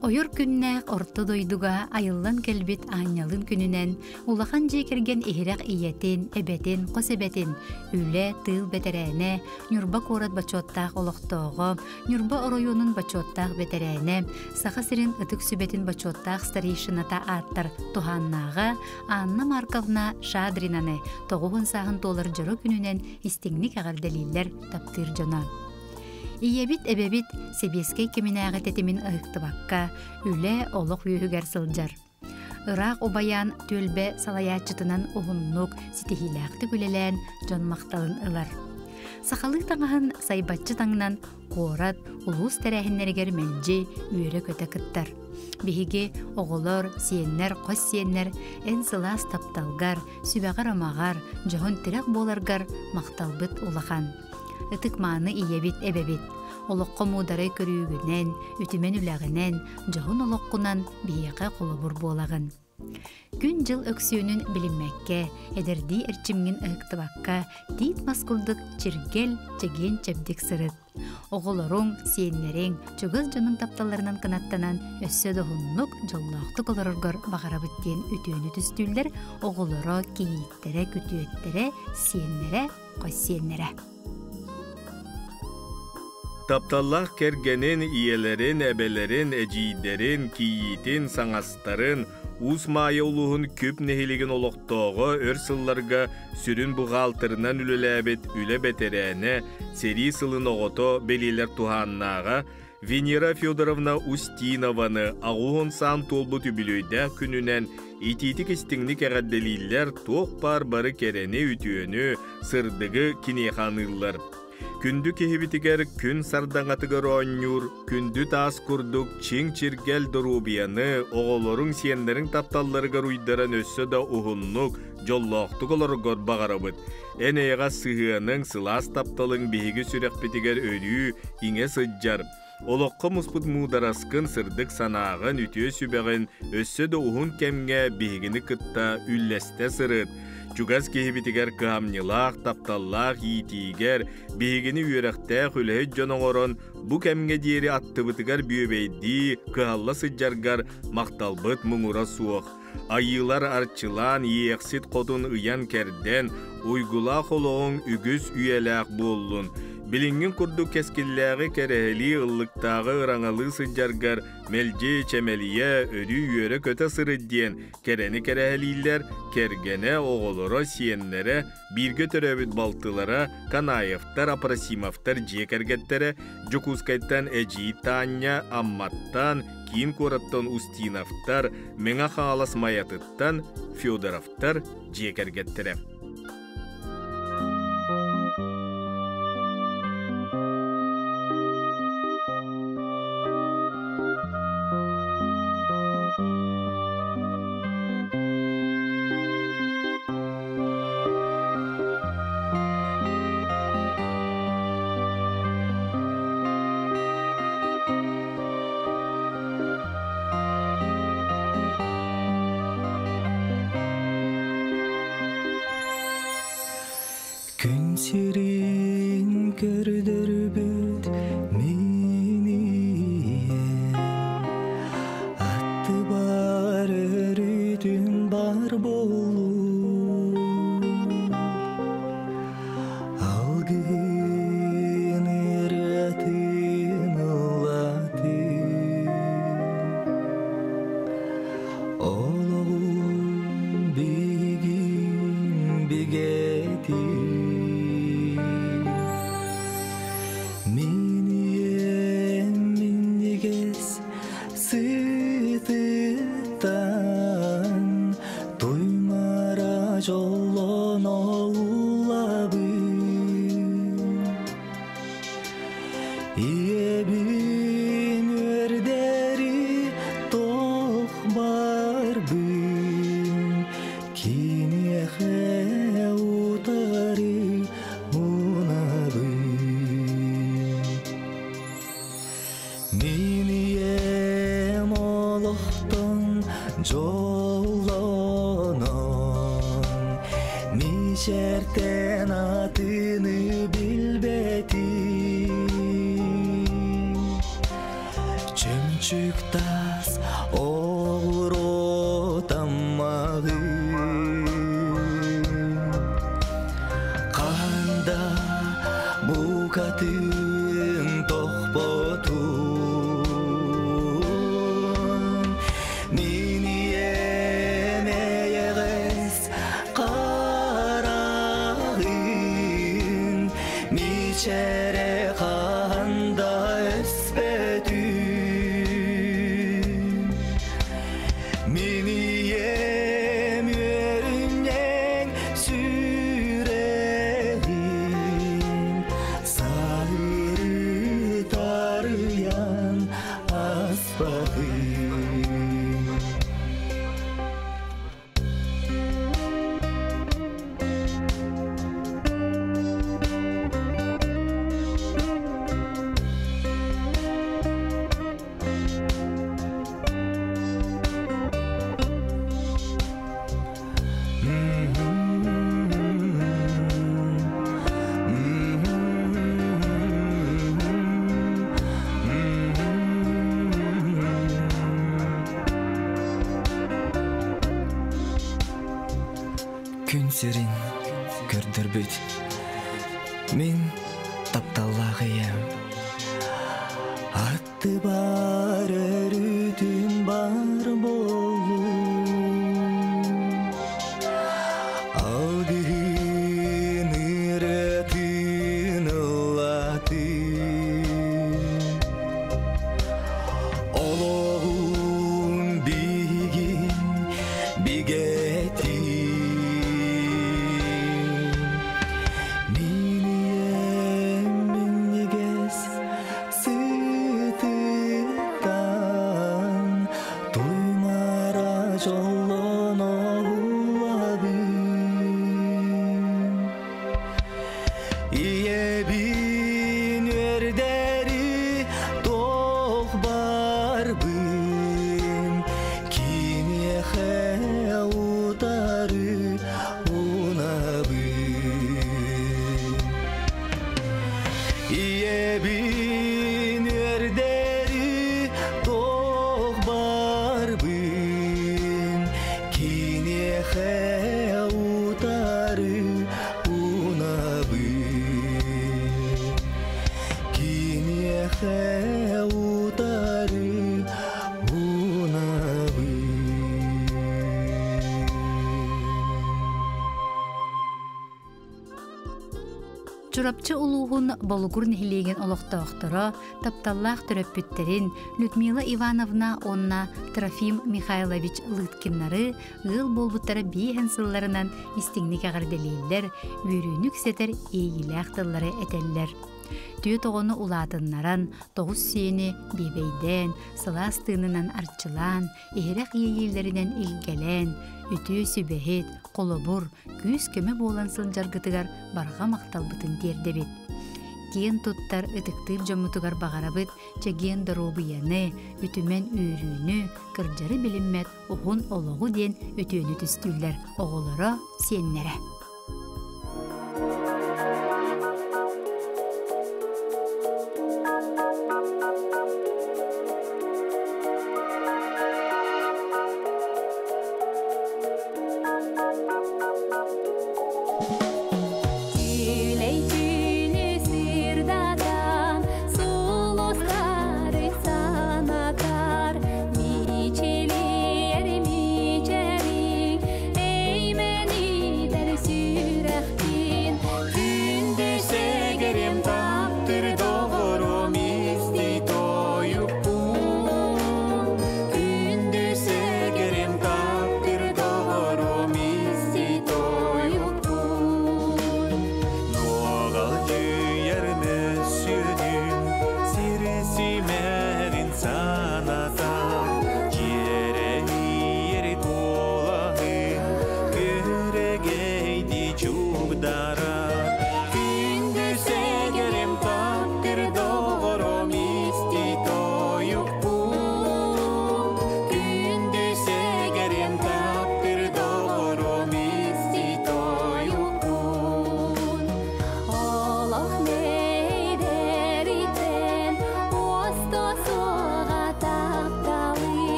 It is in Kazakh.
Ойор күннәк орто дойдуга айыллан келбит аанялын күнінен улахан жекерген ихирак иетин, эбетин, қос эбетин, үле, тыл бетерәне, нюрба корат бачоттақ олықтоғы, нюрба оройонун бачоттақ бетерәне, сақа сирин ытык сүбетин бачоттақ старейшината аттар туханнаға, Анна Марковна Шадринаны тоғуын сағын толыр жыры күнінен истеңник ағар дәлиллер таптыр жона. Иебит эбебит себеске кеминағы тетімін ұйықтыбаққа, үле олық үйігер сылжар. Ырақ обаян төлбе салаячытынан оғыннук ситихилақты күлелән жон мақталын ылар. Сақалық таңағын сайбатчы таңынан қорат, улус тәрәхіннергер мәлжі үйері көті кыттар. Бихиге оғылар, сиеннер, қос сиеннер, ән сылас тапталгар, сүбәғар амағар, жоғын тірек боларгар мақталбыт улахан. Ытык мааны иебит эбебит. Олоққа мудары көрүүгінен, үтімен үләғінен, жоғын олоққынан бейеқе қолыбыр болағын. Күн жыл өксүйінің білінмәкке, әдірді әрчімген ұйықтыбаққа, дейт маскулдық чиргел жеген чәбдік сырыт. Оғылырың, сиеннерің, чүгіз жының тапталарынан қынаттанан өссі доғынлық жоллақты қолырырғыр бағарабыттен үтіөні түстүлдер, оғылыры, кейіттері, күтуеттері, сиеннері, қос сиеннері. Тапталлах кергенин иелерин, эбелерин, эжийдерин, кийитин, саңастарын, ус майы улуғын көп нехилеген олықтоғы өр сылларға сүрін бұғалтырынан үлеләбет үле бетерәне, сери сылын оғото белелер туханнаға, Венера Федоровна Устинованы ағуғын сан толбы түбілөйді күнінен ититік істіңнік әғадделейлер тоқ бар бары керені үтіөні сырдығы кинеханылар. Күнді кехебитигер күн сардаңатыгар оңнюр, күнді тас күрдік чиң чиргел дұрубияны оғолорың сиенлерің тапталларыгар уйдаран өссі да ұғыннық жоллақтық оларығар бағарабыд. Әнеяға сығының сылас тапталың бейгі сүрекпетигер өрі иңе сыджар. Олыққа мұспыт мудараскын сырдық санағын үтіе сүбәғін өссі да ұғын кәмге бейгіні кытта үлләсті сырыд. Чугас кехебитигер кыамнилах, тапталлах, иитигер, бейгini үйерәқтәқ үләйт жоноғырын, бұ кәмге дейері аттыбытыгар бүйебейді, кыалла сыджаргар мақталбыт мұңыра суық. Айылар арчылан, еқсит қотын ұян кәрден, ұйгулақ олуғын үгіз үйеләқ болуын. Билинген күрді кәскілләғі кәрәхілі ұллықтағы ұраңалы сыджаргар мәлже чәмәлия өрі үйері көті сырыдден кәрәні кәрәхілілер кәргене оғылыры сиенлері бірге төрәбіт балтылары Канаевтар, Апрасимовтар жекәргеттері Жокускайттан әжей Таня, Амматтан, кейін көраттан Устиновтар, Меңа қағалас Маятыттан Федоровтар жекәргеттері. Сирин көрдөрбөт мени атты бар өрүтүн бар болу алгын ыратын улаты олоғун бигин бигети Şerten atını bilbeti Чөмчүк тас оғыро таммағы Қанда бұқатын тоқпотун Мені емейгіз қарағын Мичере қанда өспетүн Мені емерінен сүрелін Сары тарыян аспағын Күн серин көрдірбіт Мен тапталлағыям Атты бар өрүтүн бар болу Алдығын ыратын ылатын Олоғын бигин бигетин Иебин өрдери тоқ барбын Кинехе утары унабын Иебин өрдери тоқ барбын Кинехе утары Кинехе утары унабы Чурапчы улуғын болугур нехилеген олықтауқтыры, тапталлақ түрөппүттерин Людмила Ивановна онна Трофим Михайлович Лыткиннары ыл болбуттары бейхен сылларынан истигник ағарделейлер, өрүүнүк сетер эйгилэхтыллары этеллер. Түйет оғыны улатыннаран, тоғыз сүйені бейбейден, сыластығынан арчылан, ehirek ейелерінен илгелен, үтүү сүбехет, қолыбур, күз көмі болан сылжаргытыгар барға мақталбытын дердебет. Кен туттар ытыктыр жомутугар бағарабыт, чаген даробияны, үтімен үйрүүнү, кырджары біліммет, оғын олығы ден үтүүнү түстүллер, оғылары сеннері.